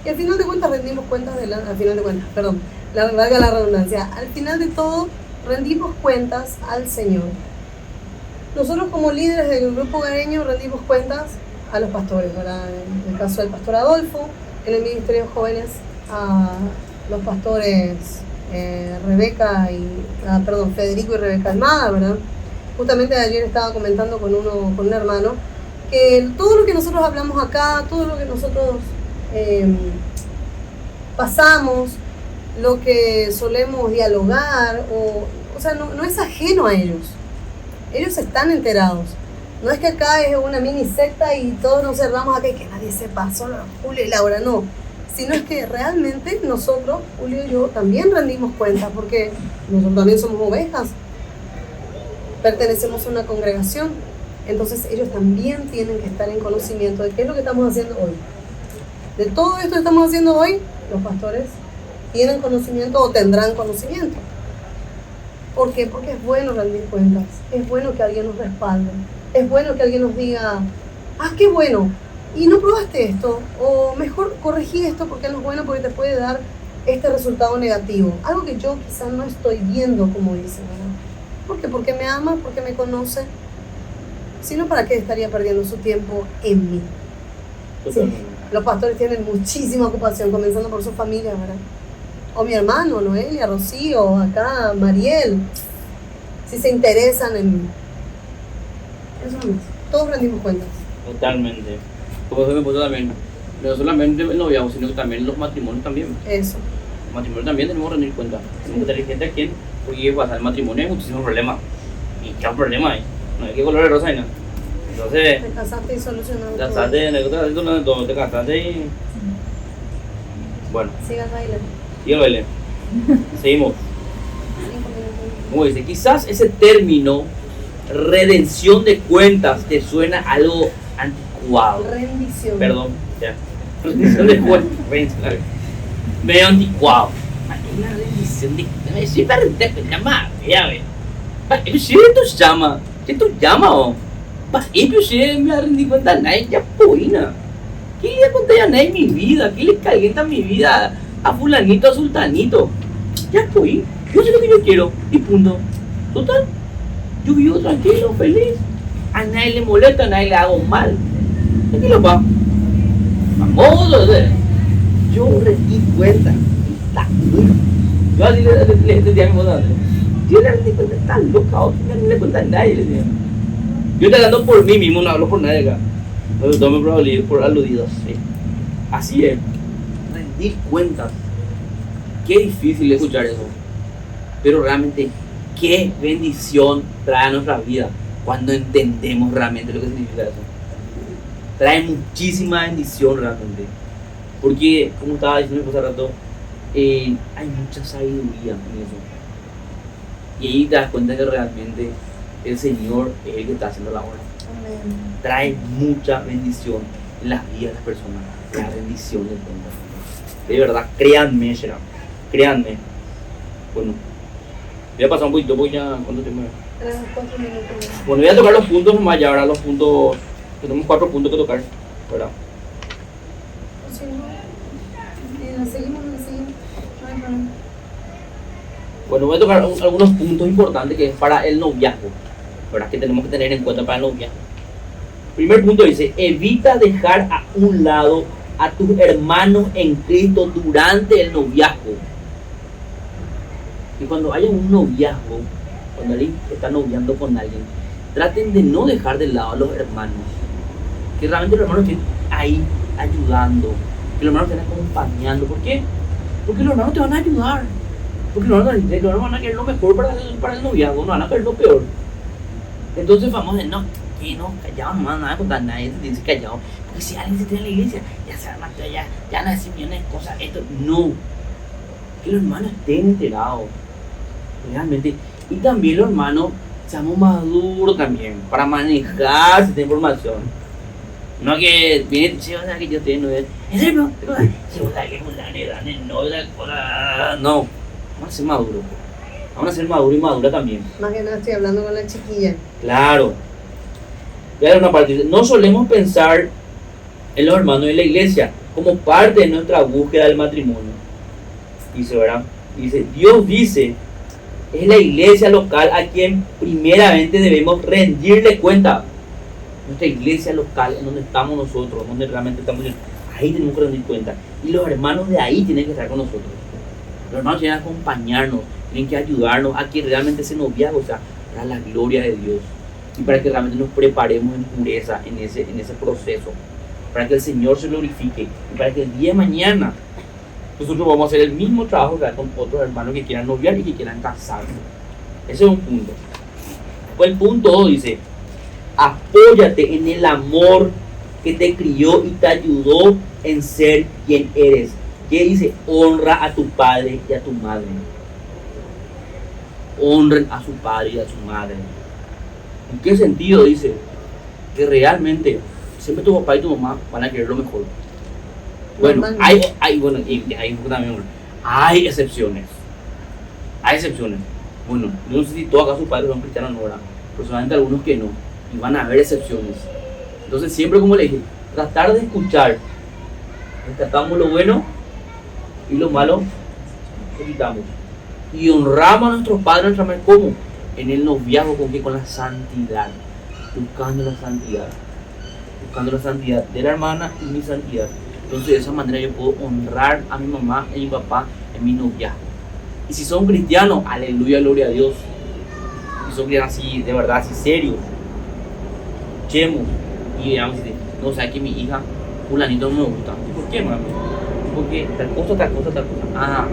Y al final de cuentas rendimos cuentas valga la redundancia, al final de todo rendimos cuentas al Señor. Nosotros como líderes del grupo hogareño rendimos cuentas a los pastores, ¿verdad? En el caso del pastor Adolfo, en el ministerio de jóvenes a los pastores Federico y Rebeca Almada, ¿verdad? Justamente ayer estaba comentando con un hermano que todo lo que nosotros hablamos acá, todo lo que nosotros pasamos, lo que solemos dialogar, o sea, no es ajeno a ellos. Ellos están enterados. No es que acá es una mini secta y todos nos cerramos acá y que nadie sepa, solo Julio y Laura, no. Sino es que realmente nosotros, Julio y yo, también rendimos cuenta, porque nosotros también somos ovejas. Pertenecemos a una congregación. Entonces ellos también tienen que estar en conocimiento de qué es lo que estamos haciendo hoy. De todo esto que estamos haciendo hoy, los pastores tienen conocimiento o tendrán conocimiento. ¿Por qué? Porque es bueno rendir cuentas, es bueno que alguien nos respalde, es bueno que alguien nos diga, qué bueno, y no probaste esto, o mejor corregí esto porque no es bueno, porque te puede dar este resultado negativo, algo que yo quizás no estoy viendo, como dicen, ¿verdad? ¿Por qué? Porque me ama, porque me conoce, sino para qué estaría perdiendo su tiempo en mí. Sí, los pastores tienen muchísima ocupación, comenzando por su familia, ¿verdad? O mi hermano, Noelia, Rocío, acá, Mariel, si se interesan en mí. Eso no es. Todos rendimos cuentas. Totalmente. Como se me puso también, no solamente el noviazgo, sino que también los matrimonios también. Eso. Los matrimonios también tenemos que rendir cuentas. Tenemos que tener gente a quien, porque pasar el matrimonio hay muchísimos problemas. ¿Y qué problema hay? No hay que color de rosa y nada. Entonces, te casaste y solucionaste. Te casaste y... Bueno. Sigas bailando. Sigue el baile. Seguimos. Como dice, quizás ese término redención de cuentas te suena algo anticuado. Rendición. Perdón, ya. Rendición de cuentas. Medio anticuado. Una rendición de cuentas. Sí, para rendir cuentas, ya ve. Si tú llama, o. Pero si me rendí cuenta a nadie, ya poina. ¿Qué le conté a nadie en mi vida? ¿Qué le calienta mi vida a fulanito, a sultanito? Ya fui, yo sé lo que yo quiero y punto. Total, yo vivo tranquilo, feliz. A nadie le molesta, a nadie le hago mal. Tranquilo, pa. Famoso, yo rendí cuenta. Yo así le decía a mi esposa, yo le rendí cuenta, está loca, no le cuenta a nadie, le decía. Yo estoy hablando por mí mismo, no hablo por nadie acá. No tome por aludidos, sí. Así es. Rendir cuentas. Qué difícil escuchar eso. Pero realmente, qué bendición trae a nuestra vida cuando entendemos realmente lo que significa eso. Trae muchísima bendición realmente. Porque, como estaba diciendo hace rato, hay mucha sabiduría en eso. Y ahí te das cuenta que realmente el Señor es el que está haciendo la obra. Amén. Trae mucha bendición en las vidas de las personas. La bendición del cuenta. De verdad, créanme, Shera. Créanme. Bueno, voy a pasar un poquito, voy ya. ¿Cuánto tiempo? 3 o 4 minutos. Bueno, voy a tocar los puntos nomás ya, ahora los puntos. Tenemos 4 puntos que tocar, ¿verdad? Si no, seguimos. No hay problema. Bueno, voy a tocar algunos puntos importantes que es para el noviazgo, ¿verdad? Que tenemos que tener en cuenta para el noviazgo. Primer punto dice, evita dejar a un lado a tus hermanos en Cristo durante el noviazgo. Y cuando haya un noviazgo, cuando alguien está noviando con alguien, traten de no dejar de lado a los hermanos. Que realmente los hermanos estén ahí ayudando, que los hermanos estén acompañando. ¿Por qué? Porque los hermanos te van a ayudar. Porque los hermanos van a querer lo mejor para el noviazgo, no van a querer lo peor. Entonces vamos a decir, no, callado, no van a contar, nadie te dice callado. Porque si alguien se tiene en la iglesia, ya se arma, ya no decir millones de cosas, esto, no. Que los hermanos estén enterados, realmente. Y también los hermanos seamos maduros también, para manejar esta información. No que viene, che, o sea, que yo estoy en novia. ¿En serio? Si vos sabés que no, vamos a ser maduros. Vamos a ser maduros y madura también. Más que nada estoy hablando con la chiquilla. Claro. Voy a dar una parte. No solemos pensar en los hermanos de la iglesia como parte de nuestra búsqueda del matrimonio. Dice, ¿verdad? Dice, Dios dice, es la iglesia local a quien primeramente debemos rendirle cuenta. Nuestra iglesia local, en donde estamos nosotros, donde realmente estamos, ahí tenemos que rendir cuenta. Y los hermanos de ahí tienen que estar con nosotros. Los hermanos tienen que acompañarnos, tienen que ayudarnos a que realmente ese noviazgo sea para la gloria de Dios. Y para que realmente nos preparemos en pureza en ese proceso. Para que el Señor se glorifique. Y para que el día de mañana nosotros vamos a hacer el mismo trabajo que con otros hermanos que quieran noviar y que quieran casarse. Ese es un punto. Pues el punto 2 dice, apóyate en el amor que te crió y te ayudó en ser quien eres. ¿Qué dice? Honra a tu padre y a tu madre. Honren a su padre y a su madre. ¿En qué sentido? Dice que realmente siempre tu papá y tu mamá van a querer lo mejor. Bueno, hay excepciones. Hay excepciones. Bueno, no sé si todos acá sus padres son cristianos o no, ¿verdad? Pero solamente algunos que no. Y van a haber excepciones. Entonces siempre, como le dije, tratar de escuchar. Rescatamos lo bueno y lo malo lo quitamos. Y honramos a nuestros padres, a nuestra madre, ¿cómo? En el noviazgo, con la santidad. Buscando la santidad. Buscando la santidad de la hermana y mi santidad. Entonces de esa manera yo puedo honrar a mi mamá y a mi papá en mi noviazgo. Y si son cristianos, aleluya, gloria a Dios. Si son cristianos así, de verdad, así serios, escuchemos y veamos, no, sabes que mi hija, fulanito no me gusta. ¿Y por qué, mami? Porque tal cosa. Ah,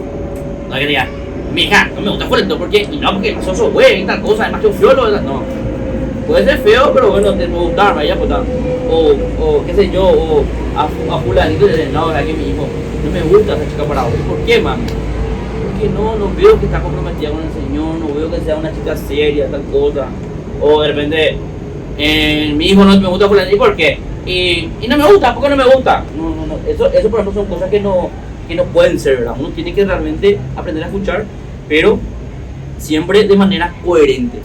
no hay que diga, mi hija, no me gusta fulanito, ¿por qué? Y no, porque sos güey, tal cosa, además que feo, no. Puede ser feo, pero bueno, te puede gustar, vaya, pues, o qué sé yo, o a fulanito le no, verdad que mi hijo no me gusta esa chica para hoy. ¿Por qué, mami? Porque no veo que está comprometida con el Señor, no veo que sea una chica seria, tal cosa. O de repente, mi hijo no me gusta fulanito, ¿y por qué? Y no me gusta, ¿por qué no me gusta? No, eso por ejemplo son cosas que no pueden ser, ¿verdad? Uno tiene que realmente aprender a escuchar, pero siempre de manera coherente.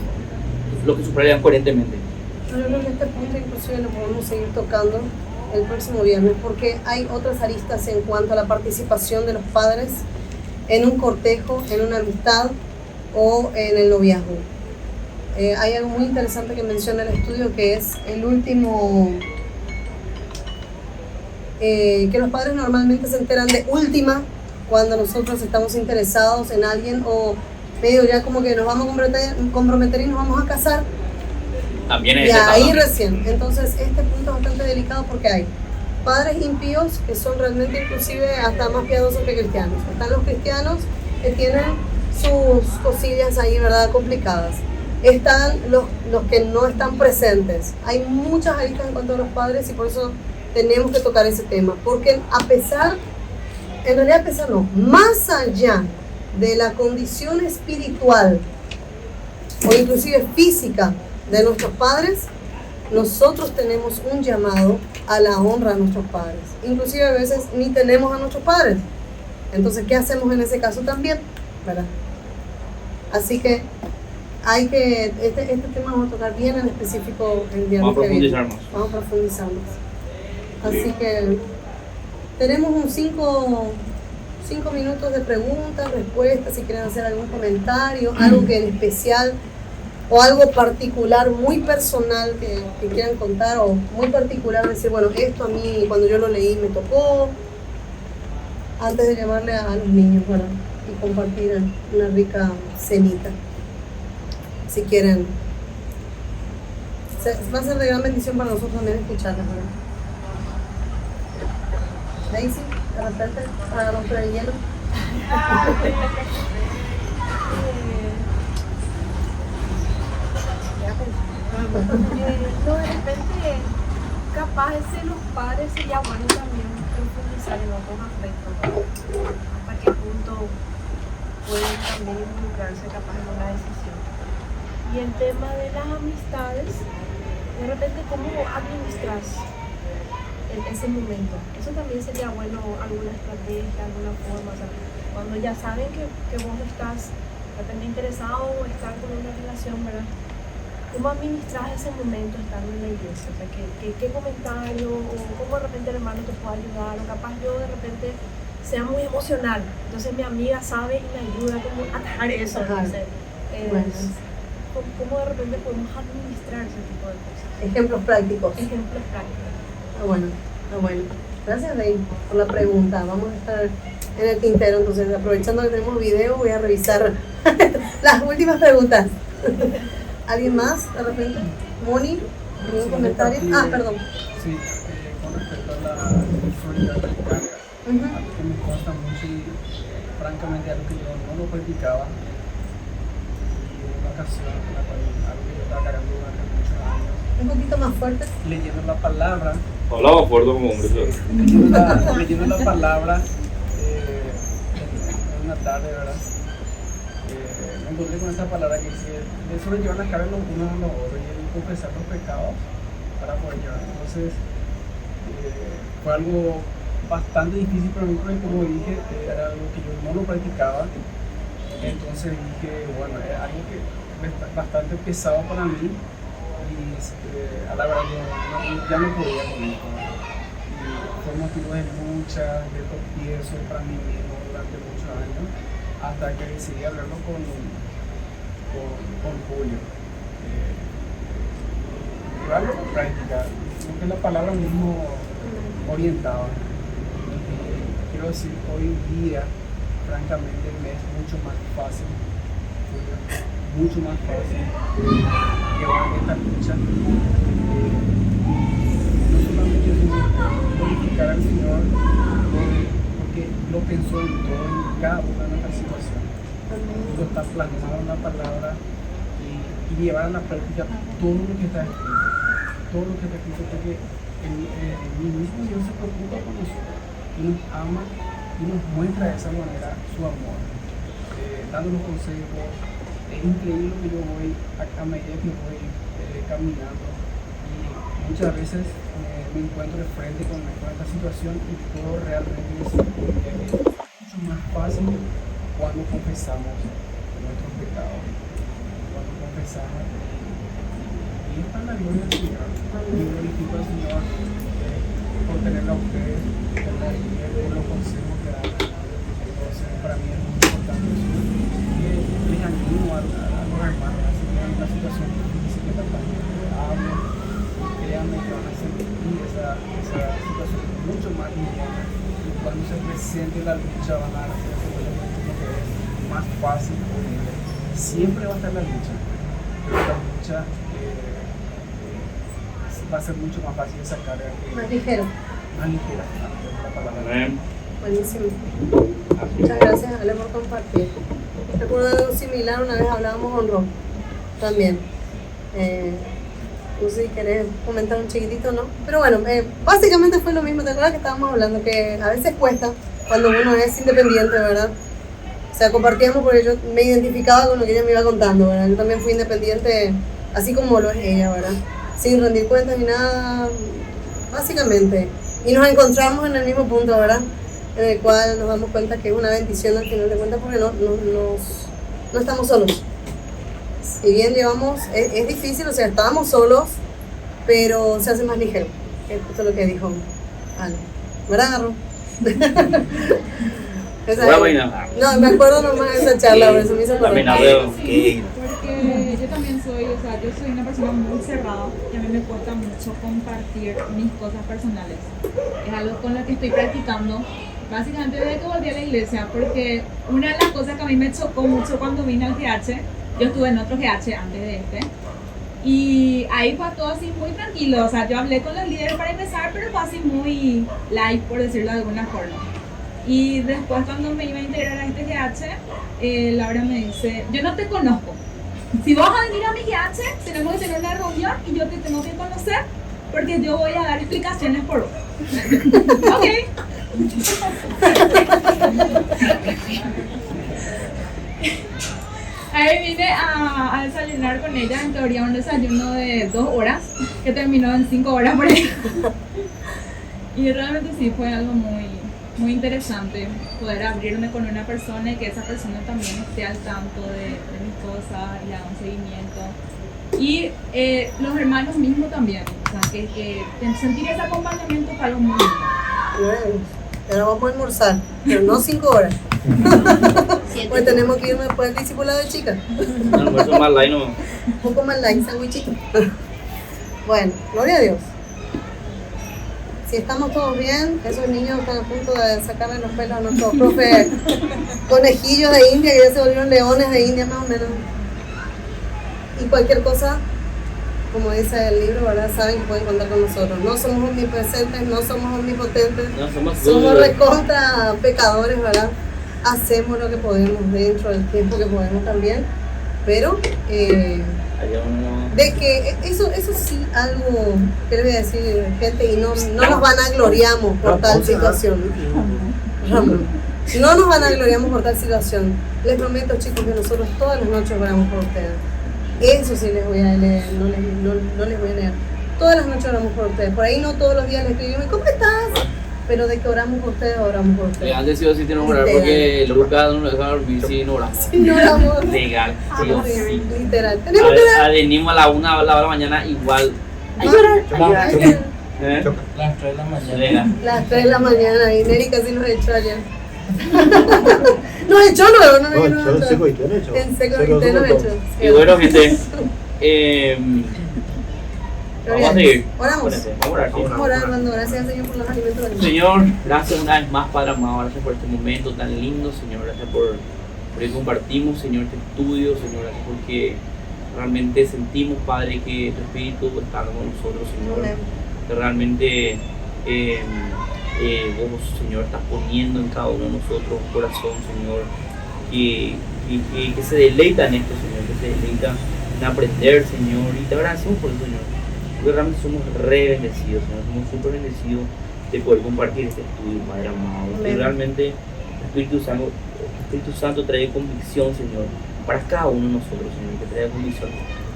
Lo que subrayan coherentemente. Yo creo que este punto inclusive lo podemos seguir tocando el próximo viernes, porque hay otras aristas en cuanto a la participación de los padres en un cortejo, en una amistad o en el noviazgo. Hay algo muy interesante que menciona el estudio, que es el último, que los padres normalmente se enteran de última cuando nosotros estamos interesados en alguien, o medio ya como que nos vamos a comprometer y nos vamos a casar. También es y ahí recién. Entonces este punto es bastante delicado, porque hay padres impíos que son realmente inclusive hasta más piadosos que cristianos. Están los cristianos que tienen sus cosillas ahí, ¿verdad? Complicadas. Están los que no están presentes. Hay muchas aristas en cuanto a los padres y por eso tenemos que tocar ese tema. Porque en realidad a pesar no, más allá de la condición espiritual o inclusive física de nuestros padres, nosotros tenemos un llamado a la honra a nuestros padres. Inclusive a veces ni tenemos a nuestros padres. Entonces, ¿qué hacemos en ese caso también? ¿Verdad? Así que este tema vamos a tocar bien en específico el día Vamos a que viene. profundizar más. Vamos a profundizar más. Así que tenemos un 5 minutos de preguntas, respuestas, si quieren hacer algún comentario, algo que en especial o algo particular, muy personal que quieran contar, o muy particular, decir, bueno, esto a mí cuando yo lo leí me tocó, antes de llamarle a los niños, ¿verdad? Y compartir una rica cenita. Si quieren. Va a ser de gran bendición para nosotros también escucharlas, ¿verdad? Daisy, de repente, para romper el hielo. No, de repente, capaz de los padres sería bueno también profundizar en otros aspectos. ¿Hasta qué punto pueden también involucrarse capaz en una decisión? Y el tema de las amistades, de repente, ¿cómo administras ese momento? Eso también sería bueno, alguna estrategia, alguna forma. O sea, cuando ya saben que vos estás de repente interesado o estás con una relación, ¿verdad? ¿Cómo administras ese momento estando en la iglesia? O sea, ¿qué comentario o cómo de repente el hermano te puede ayudar? O capaz yo de repente sea muy emocional. Entonces mi amiga sabe y me ayuda como a atajar eso. Entonces, ¿cómo de repente podemos administrar ese tipo de cosas? Ejemplos prácticos. Ejemplos prácticos. Bueno. Gracias, Rey, por la pregunta. Vamos a estar en el tintero, entonces aprovechando que tenemos video, voy a revisar las últimas preguntas. ¿Alguien más, de repente? ¿Moni? ¿Algún comentario? Perdón. Sí, con respecto a la sexualidad americana, algo que me consta mucho y francamente algo que yo no lo practicaba, y en una ocasión en la cual algo que yo estaba cargando durante muchos años, Un poquito más fuerte. leyendo la palabra, Hablaba fuerte como hombre. leyendo la palabra en una tarde, ¿verdad? Me encontré con esta palabra que dice, de sobrellevar las cargas los unos a los otros y el confesar los pecados para poder llevar. Entonces, fue algo bastante difícil para mí, porque como dije, era algo que yo no lo practicaba. Entonces dije, bueno, es algo que es bastante pesado para mí y a la verdad ya no podía con esto. Y fue motivo de lucha, de tropiezo para mí mismo durante muchos años, hasta que decidí hablarlo con Julio. Llevarlo con práctica, porque la palabra mismo orientaba. Quiero decir, hoy día, francamente, me es mucho más fácil llevar esta lucha. No solamente glorificar al Señor, porque lo pensó en todo, en cada una de nuestras situaciones. Lo está plasmado en la palabra y llevar a la práctica todo lo que está escrito, porque el mismo Dios se preocupa por nosotros y nos ama y nos muestra de esa manera su amor, dándonos consejos. Es increíble lo que yo voy a medida que voy caminando, y muchas veces me encuentro de frente con esta situación y puedo realmente decir que es mucho más fácil cuando confesamos nuestros pecados, cuando confesamos, y está en la gloria del Señor. Yo glorifico al Señor por tenerlo a ustedes, por los consejos que dan. Entonces, para mí es muy importante eso. Les animo a los hermanos a seguir en una situación difícil que también hablen, créanme que van a sentir esa situación mucho más liviana, y cuando se presente la lucha van a hacer lo que es más fácil posible. Siempre va a estar la lucha, pero la lucha va a ser mucho más fácil de sacar, Más ligero. más ligera, la palabra. Amén. Buenísimo. Muchas gracias, Ale, por compartir. Recuerdo algo similar, una vez hablábamos con Rob también. No sé si querés comentar un chiquitito, ¿no? Pero bueno, básicamente fue lo mismo. ¿Te acuerdas que estábamos hablando? Que a veces cuesta cuando uno es independiente, ¿verdad? O sea, compartíamos porque yo me identificaba con lo que ella me iba contando, ¿verdad? Yo también fui independiente, así como lo es ella, ¿verdad? Sin rendir cuentas ni nada, básicamente. Y nos encontramos en el mismo punto, ¿verdad? En el cual nos damos cuenta que es una bendición al final de cuentas porque no estamos solos. Si bien llevamos, es difícil, o sea, estábamos solos, pero se hace más ligero. Es justo lo que dijo Ale. ¿Verdad, Garro? No, me acuerdo nomás de esa charla, por eso me hizo acordar. Sí, porque yo también soy una persona muy cerrada y a mí me cuesta mucho compartir mis cosas personales. Es algo con lo que estoy practicando, básicamente desde que volví a la iglesia, porque una de las cosas que a mí me chocó mucho cuando vine al GH, yo estuve en otro GH antes de este, y ahí fue todo así muy tranquilo, o sea, yo hablé con los líderes para empezar, pero fue así muy light, por decirlo de alguna forma. Y después cuando me iba a integrar a este GH, Laura me dice, yo no te conozco, si vas a venir a mi GH, tenemos que tener una reunión y yo te tengo que conocer, porque yo voy a dar explicaciones por vos. Ok. Ahí vine a desayunar con ella, en teoría un desayuno de 2 horas, que terminó en 5 horas por ahí. Y realmente sí, fue algo muy interesante poder abrirme con una persona y que esa persona también esté al tanto de mis cosas y le haga un seguimiento. Y los hermanos mismos también, o sea, que sentir ese acompañamiento fue algo muy lindo. Bueno, ahora vamos a almorzar, pero no 5 horas. Pues tenemos que irnos después del discipulado de chicas. Un almuerzo más light, no. Un poco más light, sandwichito. Bueno, gloria a Dios. Si estamos todos bien, esos niños están a punto de sacarle los pelos a nuestros profe conejillos de India, que ya se volvieron leones de India más o menos. Y cualquier cosa, como dice el libro, ¿verdad? Saben que pueden contar con nosotros. No somos omnipresentes, no somos omnipotentes, somos recontra pecadores, ¿verdad? Hacemos lo que podemos dentro del tiempo que podemos también, pero de que eso sí, algo que les voy a decir, gente, y no nos vanagloriamos por tal situación. Ramón, no nos vanagloriamos por tal situación. Les prometo, chicos, que nosotros todas las noches oramos por ustedes. Eso sí les voy a leer, no les voy a leer. Todas las noches oramos por ustedes. Por ahí no todos los días les escribimos, ¿cómo estás? Pero de que oramos por ustedes, oramos por ustedes. Antes sí o sí tienen que orar porque Lucas no nos deja dormir si no oramos. Si no oramos. Legal, sí o sí. Literal. Tenemos que orar. Venimos a la 1 de la mañana igual. Las 3 de la mañana. Legal. Las 3 de la mañana y Neri casi nos echó ayer. Nos echó luego, no nos echó. En seco y nos echó. Y bueno, gente, vamos a seguir. Oramos. Vamos a orar, sí. Vamos a orar, Armando. Gracias, Señor, por los alimentos del Señor, gracias una vez más, Padre amado, gracias por este momento tan lindo, Señor, gracias por que compartimos, Señor, este estudio, Señor, gracias porque realmente sentimos, Padre, que tu Espíritu está con nosotros, Señor, que realmente vos, Señor, estás poniendo en cada uno de nosotros un corazón, Señor, que se deleita en esto, Señor, que se deleita en aprender, Señor, y te agradecemos por eso, Señor, porque realmente somos re bendecidos, Señor, somos súper bendecidos de poder compartir este estudio, Padre amado, que realmente el Espíritu Santo trae convicción, Señor, para cada uno de nosotros, Señor, que traiga convicción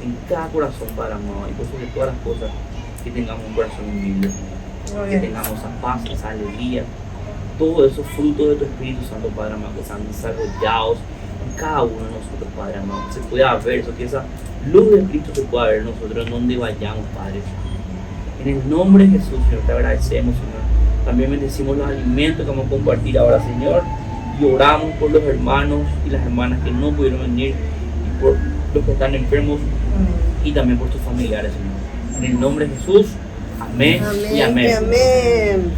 en cada corazón, Padre amado, y por sobre todas las cosas, que tengamos un corazón humilde, Señor, que tengamos esa paz, esa alegría, todos esos frutos de tu Espíritu Santo, Padre amado, que sean desarrollados en cada uno de nosotros, Padre amado, que se pueda ver eso, que esa luz de Cristo se pueda ver en nosotros en donde vayamos, Padre. En el nombre de Jesús, Señor, te agradecemos, Señor. También bendecimos los alimentos que vamos a compartir ahora, Señor, y oramos por los hermanos y las hermanas que no pudieron venir, y por los que están enfermos, y también por tus familiares, Señor. En el nombre de Jesús, amén, y amén. Amén.